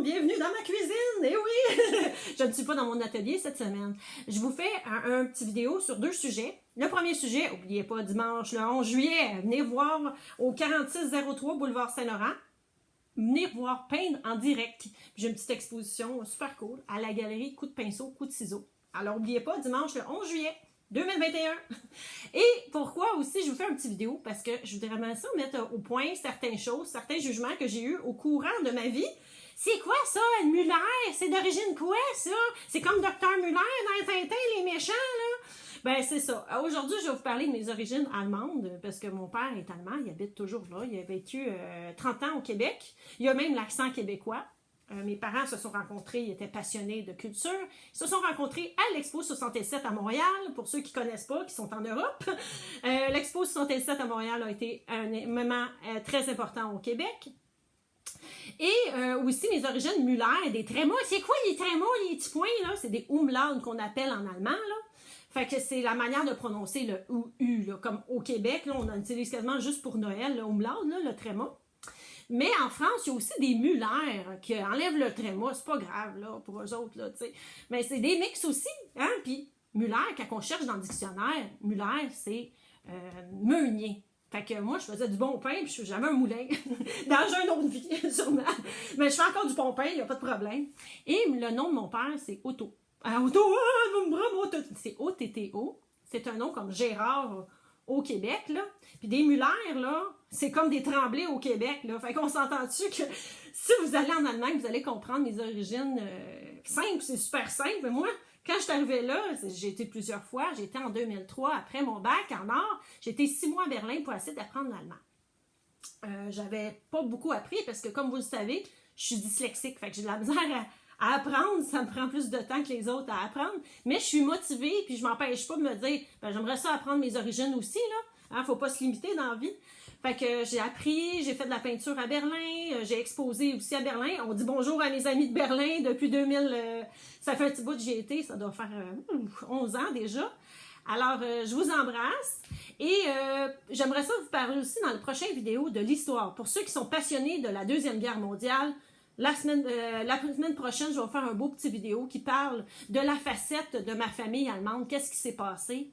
monde, bienvenue dans ma cuisine! Eh oui! Je ne suis pas dans mon atelier cette semaine. Je vous fais un petit vidéo sur deux sujets. Le premier sujet, n'oubliez pas, dimanche le 11 juillet, venez voir au 4603 boulevard Saint-Laurent. Venez voir peindre en direct. J'ai une petite exposition super cool à la galerie Coup de pinceau, Coup de ciseaux. Alors n'oubliez pas, dimanche le 11 juillet 2021. Et pourquoi aussi je vous fais un petit vidéo? Parce que je voudrais vraiment ça mettre au point certaines choses, certains jugements que j'ai eus au courant de ma vie. C'est quoi ça, Muller? C'est d'origine quoi ça? C'est comme Dr Muller dans Tintin, les méchants, là? Ben, c'est ça. Aujourd'hui, je vais vous parler de mes origines allemandes, parce que mon père est allemand, il habite toujours là. Il a vécu 30 ans au Québec. Il a même l'accent québécois. Mes parents se sont rencontrés, ils étaient passionnés de culture. Ils se sont rencontrés à l'Expo 67 à Montréal, pour ceux qui ne connaissent pas, qui sont en Europe. L'Expo 67 à Montréal a été un moment très important au Québec. Et aussi mes origines Muller, des trémas. C'est quoi les trémas, les petits points, là? C'est des umlaut qu'on appelle en allemand, là. Fait que c'est la manière de prononcer le U, là. Comme au Québec, là, on en utilise quasiment juste pour Noël, le umlaut, là, le tréma. Mais en France, il y a aussi des Muller qui enlèvent le tréma. C'est pas grave, là, pour eux autres, là, tu sais. Mais c'est des mix aussi, hein. Puis Muller, quand on cherche dans le dictionnaire, Muller, c'est meunier. Fait que moi, je faisais du bon pain, puis je suis jamais un moulin. Dans une autre vie, sûrement. Mais je fais encore du bon pain, il n'y a pas de problème. Et le nom de mon père, c'est Otto. Otto, c'est O-T-T-O. C'est un nom comme Gérard au Québec, là. Puis des Muller, là, c'est comme des Tremblay au Québec, là. Fait qu'on s'entend-tu que si vous allez en Allemagne, vous allez comprendre mes origines simples, c'est super simple. Mais moi, quand je suis arrivée là, j'ai été plusieurs fois. J'ai été en 2003, après mon bac en art. J'ai été 6 mois à Berlin pour essayer d'apprendre l'allemand. J'avais pas beaucoup appris parce que, comme vous le savez, je suis dyslexique. Fait que j'ai de la misère à apprendre. Ça me prend plus de temps que les autres à apprendre. Mais je suis motivée puis je m'empêche pas de me dire, ben, j'aimerais ça apprendre mes origines aussi, là. Hein, faut pas se limiter dans la vie. Fait que j'ai appris, j'ai fait de la peinture à Berlin, j'ai exposé aussi à Berlin. On dit bonjour à mes amis de Berlin depuis 2000, ça fait un petit bout que j'y étais, ça doit faire 11 ans déjà. Alors, je vous embrasse et j'aimerais ça vous parler aussi dans la prochaine vidéo de l'histoire. Pour ceux qui sont passionnés de la Deuxième Guerre mondiale, la semaine prochaine, je vais vous faire un beau petit vidéo qui parle de la facette de ma famille allemande, qu'est-ce qui s'est passé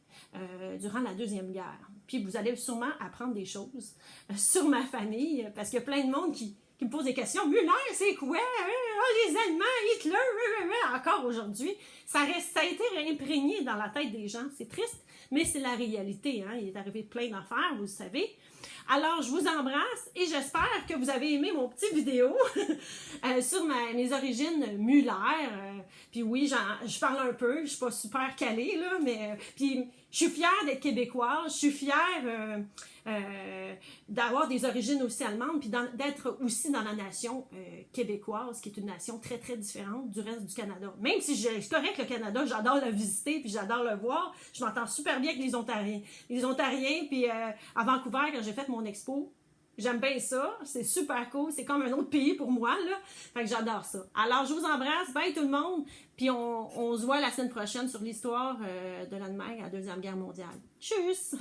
durant la Deuxième Guerre. Puis vous allez sûrement apprendre des choses sur ma famille, parce qu'il y a plein de monde qui me pose des questions. Muller, c'est quoi? Les Allemands, Hitler, encore aujourd'hui. Ça a été imprégné dans la tête des gens. C'est triste, mais c'est la réalité. Hein? Il est arrivé plein d'affaires, vous le savez. Alors, je vous embrasse et j'espère que vous avez aimé mon petit vidéo sur mes origines Muller. Puis oui, je parle un peu, je suis pas super calée, là, mais puis je suis fière d'être québécoise, je suis fière d'avoir des origines aussi allemandes, puis d'être aussi dans la nation québécoise, qui est une nation très, très différente du reste du Canada. Même si c'est correct, le Canada, j'adore le visiter, puis j'adore le voir, je m'entends super bien avec les Ontariens. Les Ontariens, puis à Vancouver, quand j'ai fait mon expo, j'aime bien ça, c'est super cool, c'est comme un autre pays pour moi, là. Fait que j'adore ça. Alors, je vous embrasse, bye tout le monde, puis on se voit la semaine prochaine sur l'histoire de l'Allemagne à la Deuxième Guerre mondiale. Tchuss!